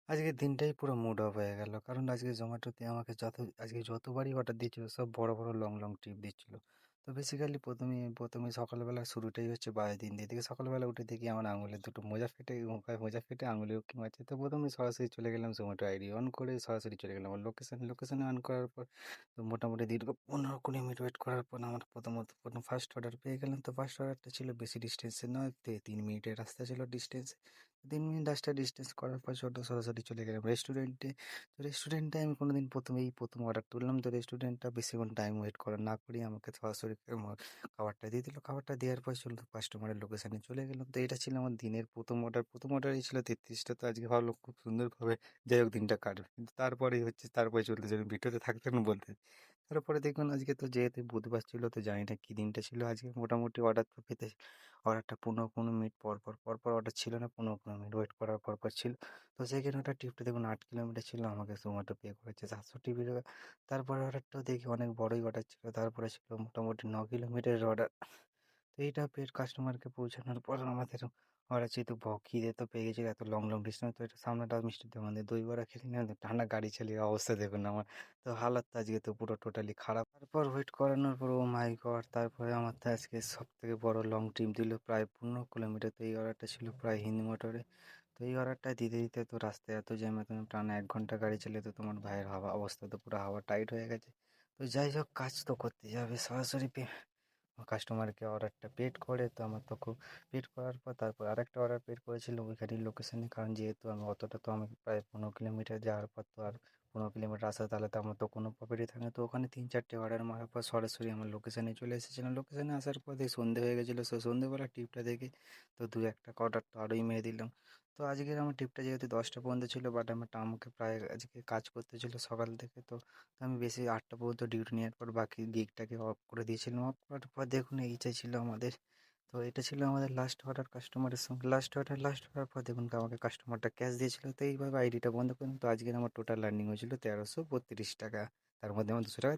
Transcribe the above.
আজকের দিনটাই পুরো মুড অফ হয়ে গেল। কারণ আজকে জোম্যাটোতে আমাকে আজকে যতবারই অর্ডার দিচ্ছিল সব বড়, বড় লং ট্রিপ দিচ্ছিল। তো বেসিক্যালি ১ম এ সকালবেলা শুরুটাই হচ্ছে বাজে ৩ দিয়ে। দেখি সকালবেলা উঠে দেখি আমার আঙুলে দুটো মোজা ফেটে মোজা ফেটে আঙুলে উঁকি মারছে। তো ১ম এ সরাসরি চলে গেলাম জোম্যাটো আইডি অন করে সরাসরি চলে গেলাম আমার লোকেশনে অন করার পর তো মোটামুটি দীর্ঘ ১৫-২০ মিনিট ওয়েট করার পর আমার প্রথম ফার্স্ট অর্ডার পেয়ে গেলাম। তো ফার্স্ট অর্ডারটা ছিল বেশি ডিসটেন্সে নয়, ৩ মিনিটের রাস্তা ছিল ডিসটেন্স। ৩ মিনিট রাস্তা ডিসটেন্স করার পর সরাসরি চলে গেলাম রেস্টুরেন্টে। তো রেস্টুরেন্টে আমি কোনোদিন প্রথম অর্ডার তুললাম। তো রেস্টুরেন্টটা বেশিক্ষণ টাইম ওয়েট করা না করেই আমাকে সরাসরি খাবারটা দিয়ে দিল। খাবারটা দেওয়ার পর চলুন কাস্টমারের লোকেশানে চলে গেলাম। তো এটা ছিল আমার দিনের প্রথম অর্ডার। প্রথম অর্ডারই ছিল ৩৩টা। তো আজকে ভাবলাম খুব সুন্দরভাবে যাই হোক দিনটা কাটবে। কিন্তু তারপরে চলতে চলুন ভিডিওতে থাকতে বলতে। তারপরে দেখুন আজকে তো যেহেতু বুধবার ছিল তো জানি না কী দিনটা ছিল। আজকে মোটামুটি অর্ডার তো পেতে অর্ডারটা ১৫-১৫ মিনিট পর অর্ডার ছিল না, ১৫-১৫ মিনিট ওয়েট করার পর ছিল। তো সেখানে ওটা টিপটা দেখুন ৮ কিলোমিটার ছিল, আমাকে জোম্যাটো পে করেছে ৭০০ টিপি টাকা। তারপরে অর্ডারটাও দেখি অনেক বড়ই অর্ডার ছিল, তারপরে ছিল মোটামুটি ৯ কিলোমিটারের অর্ডার। তো এইটা পেড কাস্টমারকে পৌঁছানোর পর আমাদের ওরা যেহেতু খিদে তো পেয়ে গেছিলো, এত লং ডিস্টেন্স তো এটা সামনেটা মিষ্টির দোকান দিয়ে দই বড়া খেতে নিয়ে টানা গাড়ি চালিয়ে অবস্থা দেখুন আমার। তো হালাত তো আজকে তো পুরো টোটালি খারাপ। তারপর ওয়েট করানোর পর ও মাই গড, তারপরে আমার তো আজকে সব থেকে বড় লং ট্রিপ দিল প্রায় ১৫ কিলোমিটার। তো এই অর্ডারটা ছিল প্রায় হিন্দি মোটরে। তো এই অর্ডারটা দিতে দিতে তো রাস্তায় এত জ্যামে তুমি টানা ১ ঘন্টা গাড়ি চালিয়ে তো তোমার ভাইয়ের অবস্থা তো পুরো হাওয়া টাইট হয়ে গেছে। তো যাই হোক কাজ তো করতে যাবে, সরাসরি কাস্টমারকে অর্ডারটা পেড করে তো আমার তো খুব পেড করার পর তারপর আরেকটা অর্ডার পেড করেছিল ওইখানের লোকেশানে। কারণ যেহেতু আমি অতটা তো আমি প্রায় ১৫ কিলোমিটার যাওয়ার পর তো আর ১৫ কিলোমিটার আসা তাহলে তো আমার তো কোনো প্রফিটই থাকে না। তো ওখানে ৩-৪টে অর্ডার মারার পর সরাসরি আমার লোকেশানে চলে এসেছিলাম। লোকেশানে আসার পর দেখি সন্ধে হয়ে গেছিলো। সন্ধেবেলা টিপটা দেখে তো ২-১টা অর্ডার তো আরোই মেরে দিলাম। তো আজকের আমার টিপটা যেহেতু 10টা পর্যন্ত ছিল, বাট আমাকে প্রায় আজকে কাজ করতে ছিল সকাল থেকে। তো আমি বেশি 8টা পর্যন্ত ডিউটি নেওয়ার পর বাকি গিগটাকে অফ করে দিয়েছিলাম। অফ করার পর দেখুন এইটাই ছিল আমাদের। তো এটা ছিল আমাদের লাস্ট অর্ডার কাস্টমারের সঙ্গে। লাস্ট অর্ডার পর দেখুন আমাকে কাস্টমারটা ক্যাশ দিয়েছিল। তো এইভাবে আইডিটা বন্ধ করলাম। তো আজকের আমার টোটাল আর্নিং হয়েছিল ১৩৩২ টাকা। তার মধ্যে আমার ২০০ টাকা